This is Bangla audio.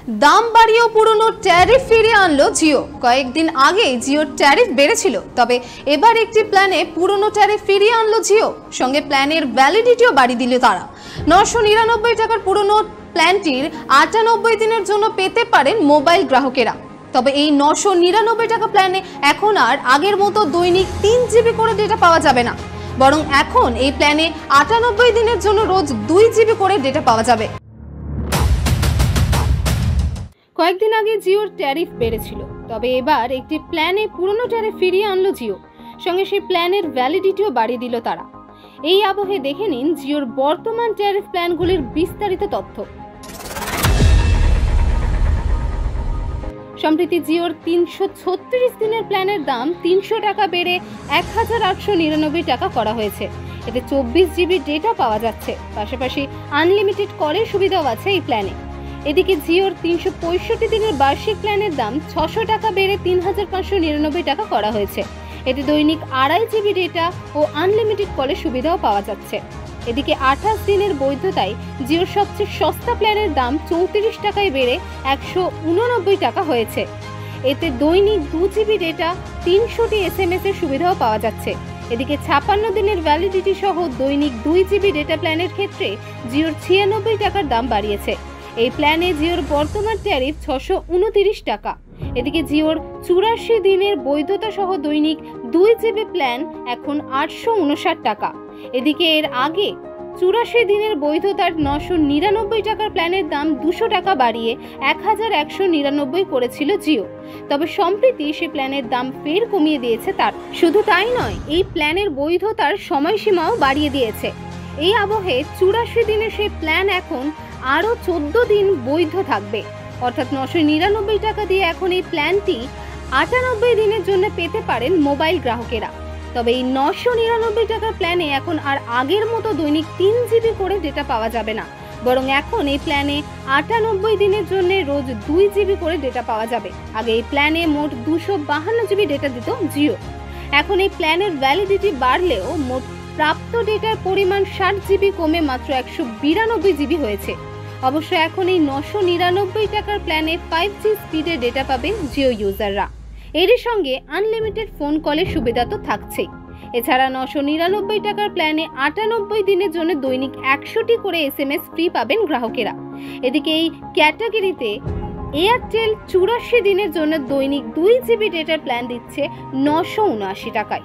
দাম বাড়িয়েও পুরনো ট্যারিফ ফিরিয়ে আনলো জিও। কয়েকদিন আগে জিওর ট্যারিফ বেড়েছিল, তবে এবার একটি প্ল্যানে পুরনো ট্যারিফ ফিরিয়ে আনলো জিও। সঙ্গে প্ল্যানের ভ্যালিডিটিও বাড়িয়ে দিল তারা। 999 টাকার পুরনো প্ল্যানটির 98 দিনের জন্য পেতে পারেন মোবাইল গ্রাহকেরা। তবে এই 999 টাকা প্ল্যানে এখন আর আগের মতো দৈনিক 3 জিবি করে ডেটা পাওয়া যাবে না, বরং এখন এই প্ল্যানে 98 দিনের জন্য রোজ 2 জিবি করে ডেটা পাওয়া যাবে। কয়েকদিন আগে জিওর ট্যারিফ বেড়েছিল, তবে এবার একটি প্ল্যানে পুরনো ট্যারিফ ফিরিয়ে আনলো জিও। সঙ্গে সেই প্ল্যানের ভ্যালিডিটিও বাড়িয়ে দিল তারা। এই আবহে দেখে নিন জিওর বর্তমান ট্যারিফ প্ল্যানগুলির বিস্তারিত তথ্য। সম্প্রতি জিওর 336 দিনের প্ল্যানের দাম 300 টাকা বেড়ে 1899 টাকা করা হয়েছে। এতে 24 জিবি ডেটা পাওয়া যাচ্ছে, পাশাপাশি আনলিমিটেড কলের সুবিধাও আছে এই প্ল্যানে। এদিকে জিওর 365 দিনের বার্ষিক প্ল্যানের দাম 600 টাকা বেড়ে 3599 টাকা করা হয়েছে। এতে দৈনিক 2.5 জিবি ডেটা ও আনলিমিটেড কলের সুবিধাও পাওয়া যাচ্ছে। এদিকে 28 দিনের বৈধতায় জিওর সবচেয়ে সস্তা প্ল্যানের দাম 34 টাকায় বেড়ে 189 টাকা হয়েছে। এতে দৈনিক 2 জিবি ডেটা 300টি SMS এর সুবিধাও পাওয়া যাচ্ছে। এদিকে 56 দিনের ভ্যালিডিটি সহ দৈনিক 2 জিবি ডেটা প্ল্যানের ক্ষেত্রে জিওর 96 টাকার দাম বাড়িয়েছে। এই প্ল্যানে জিওর বর্তমান ট্যারিফ 629 টাকা। এদিকে জিওর 84 দিনের বৈধতা সহ দৈনিক 2 জিবি প্ল্যান এখন 859 টাকা। এদিকে এর আগে 84 দিনের বৈধতার 999 টাকার প্ল্যানের দাম 200 টাকা বাড়িয়ে 1199 করেছিল জিও। তবে সম্প্রতি সে প্ল্যানের দাম ফের কমিয়ে দিয়েছে তার। শুধু তাই নয়, এই প্ল্যানের বৈধতার সময়সীমাও বাড়িয়ে দিয়েছে। এই আবহে 84 দিনের সেই প্ল্যান এখন আরও 14 দিন বৈধ থাকবে, অর্থাৎ 999 টাকা দিয়ে এখন এই প্ল্যানটি 98 দিনের জন্য পেতে পারেন মোবাইল গ্রাহকেরা। তবে এই 999 টাকার প্ল্যানে এখন আর আগের মতো দৈনিক 3 জিবি করে ডেটা পাওয়া যাবে না, বরং এখন এই প্ল্যানে 98 দিনের জন্য রোজ 2 জিবি করে ডেটা পাওয়া যাবে। আগে এই প্ল্যানে মোট 252 জিবি ডেটা দিত জিও। এখন এই প্ল্যানের ভ্যালিডিটি বাড়লেও মোট প্রাপ্ত ডেটার পরিমাণ 60 জিবি কমে মাত্র 192 জিবি হয়েছে। অবশ্য এখন এই 999 টাকার প্ল্যানে 5G স্পিডের ডেটা পাবে জিও ইউজাররা। এরই সঙ্গে আনলিমিটেড ফোন কলের সুবিধা তো থাকছেই। এছাড়া 999 টাকার প্ল্যানে 98 দিনের জন্য দৈনিক 100টি করে SMS ফ্রি পাবেন গ্রাহকেরা। এদিকে এই ক্যাটাগরিতে এয়ারটেল 84 দিনের জন্য দৈনিক 2 জিবি ডেটার প্ল্যান দিচ্ছে 979 টাকায়।